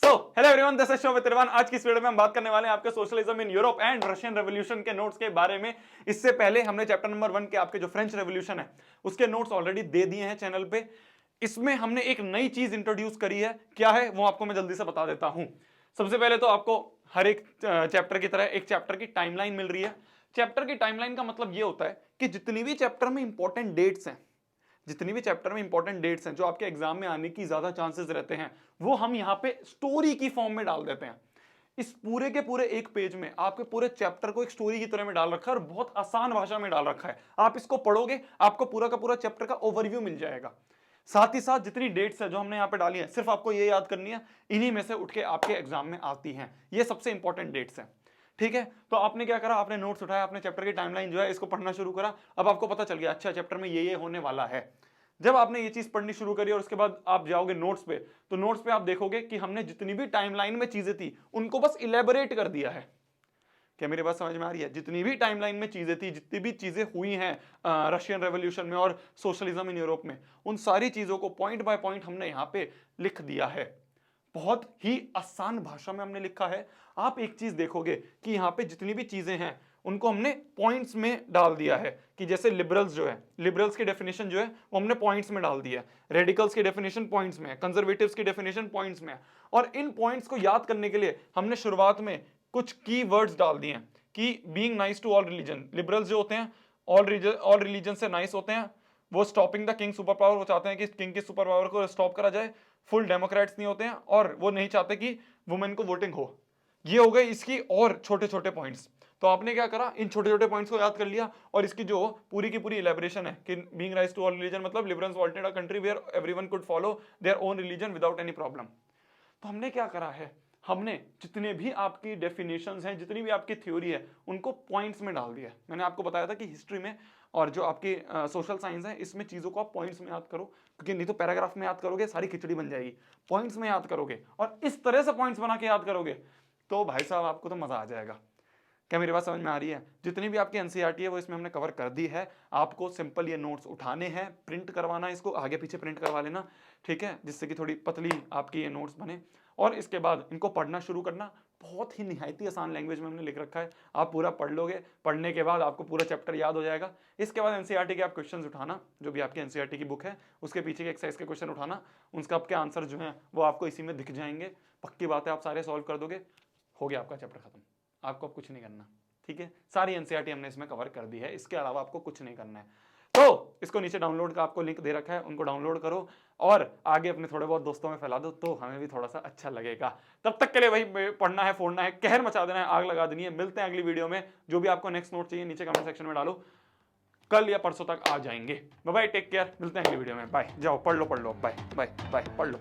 तो hello everyone, this is शोभित तिरवान। आज की इस वीडियो में हम बात करने वाले हैं आपके socialism in Europe and Russian revolution के नोट्स के बारे में। इससे पहले हमने चैप्टर नंबर 1 के आपके जो फ्रेंच रेवोल्यूशन है उसके नोट्स ऑलरेडी दे दिए हैं चैनल पे। इसमें हमने एक नई चीज इंट्रोड्यूस करी है, क्या है वो आपको मैं जल्दी से बता देता हूं। सबसे पहले तो आपको हर एक चैप्टर की तरह एक चैप्टर की टाइमलाइन मिल रही है। चैप्टर की टाइमलाइन का मतलब ये होता है कि जितनी भी चैप्टर में इंपॉर्टेंट डेट्स हैं, जितनी भी चैप्टर में इंपॉर्टेंट डेट्स हैं जो आपके एग्जाम में आने की ज्यादा चांसेस रहते हैं, वो हम यहां पे स्टोरी की फॉर्म में डाल देते हैं। इस पूरे के पूरे एक पेज में आपके पूरे चैप्टर को एक स्टोरी की तरह में डाल रखा है और बहुत आसान भाषा में डाल रखा है। आप इसको पढ़ोगे आपको पूरा का पूरा चैप्टर का ओवरव्यू मिल जाएगा। साथ ही साथ जितनी डेट्स है जो हमने यहां पे डाली है, सिर्फ आपको ये याद करनी है, इन्हीं में से उठ के आपके एग्जाम में आती हैं। ये सबसे इंपॉर्टेंट डेट्स हैं, ठीक है। तो आपने क्या करा, आपने नोट्स उठाया, आपने चैप्टर की टाइमलाइन जो है इसको पढ़ना शुरू करा। अब आपको पता चल गया अच्छा चैप्टर में ये होने वाला है। जब आपने ये चीज पढ़नी शुरू करी और उसके बाद आप जाओगे नोट्स पे, तो नोट्स पे आप देखोगे कि हमने जितनी भी टाइमलाइन में चीजें थी उनको बस इलेबोरेट कर दिया है। क्या मेरी बात समझ में आ रही है? जितनी भी टाइमलाइन में चीजें थी, जितनी भी चीजें हुई हैं रशियन रेवोल्यूशन में और सोशलिज्म इन यूरोप में, उन सारी चीजों को पॉइंट बाय पॉइंट हमने यहां पे लिख दिया है। बहुत ही आसान भाषा में हमने लिखा है। आप एक चीज देखोगे कि यहां पे जितनी भी चीजें हैं उनको हमने पॉइंट्स में डाल दिया है। कि जैसे लिबरल्स जो है, लिबरल्स की डेफिनेशन जो है वो हमने पॉइंट्स में डाल दिया है। रेडिकल्स की डेफिनेशन पॉइंट्स में है, कंजर्वेटिव्स की डेफिनेशन पॉइंट्स में है। और इन पॉइंट्स को याद करने के लिए हमने शुरुआत में कुछ की वर्ड्स डाल दिए हैं कि being nice to all religion. Liberals जो होते हैं ऑल रिलीजन से नाइस होते हैं। वो stopping the king super power, वो चाहते हैं कि किंग की सुपर पावर को स्टॉप करा जाए। फुल डेमोक्रेट्स नहीं होते हैं और वो नहीं चाहते कि वुमेन को वोटिंग हो। ये हो गए इसकी और छोटे छोटे पॉइंट्स। तो आपने क्या करा, इन छोटे छोटे पॉइंट्स को याद कर लिया और इसकी जो पूरी की पूरी इलेबोरेशन है कि being rise to all religion मतलब liberals wanted a country where everyone could follow their own religion without any problem. तो हमने क्या करा है, हमने जितने भी आपकी डेफिनेशंस हैं, जितनी भी आपकी थ्योरी है, उनको पॉइंट्स में डाल दिया। मैंने आपको बताया था कि हिस्ट्री में और जो आपकी सोशल साइंस है इसमें चीज़ों को आप पॉइंट्स में याद करो, क्योंकि नहीं तो पैराग्राफ में याद करोगे सारी खिचड़ी बन जाएगी। पॉइंट्स में याद करोगे और इस तरह से पॉइंट्स बना के याद करोगे तो भाई साहब आपको तो मजा आ जाएगा। क्या मेरी बात समझ में आ रही है? जितनी भी आपकी एनसीईआरटी है वो इसमें हमने कवर कर दी है। आपको सिंपल ये नोट्स उठाने हैं, प्रिंट करवाना, इसको आगे पीछे प्रिंट करवा लेना, ठीक है, जिससे कि थोड़ी पतली आपकी ये नोट्स बने। और इसके बाद इनको पढ़ना शुरू करना। बहुत ही निहायती आसान लैंग्वेज में हमने लिख रखा है, आप पूरा पढ़ लोगे। पढ़ने के बाद आपको पूरा चैप्टर याद हो जाएगा। इसके बाद एनसीईआरटी के आप क्वेश्चन उठाना, जो भी आपकी एनसीईआरटी की बुक है उसके पीछे के एक्सरसाइज के क्वेश्चन उठाना, उनका आपके आंसर जो है वो आपको इसी में दिख जाएंगे। पक्की बात है, आप सारे सॉल्व कर दोगे, हो गया आपका चैप्टर खत्म। आपको अब कुछ नहीं करना, ठीक है। सारी एनसीईआरटी हमने इसमें कवर कर दी है, इसके अलावा आपको कुछ नहीं करना है। तो इसको नीचे डाउनलोड का आपको लिंक दे रखा है, उनको डाउनलोड करो और आगे अपने थोड़े बहुत दोस्तों में फैला दो, तो हमें भी थोड़ा सा अच्छा लगेगा। तब तक के लिए वही पढ़ना है, फोड़ना है, कहर मचा देना है, आग लगा देनी है। मिलते हैं अगली वीडियो में। जो भी आपको नेक्स्ट नोट चाहिए नीचे कमेंट सेक्शन में डालो, कल या परसों तक आ जाएंगे। बाय बाय, टेक केयर, मिलते हैं अगली वीडियो में। बाय, जाओ पढ़ लो, बाय बाय बाय, पढ़ लो।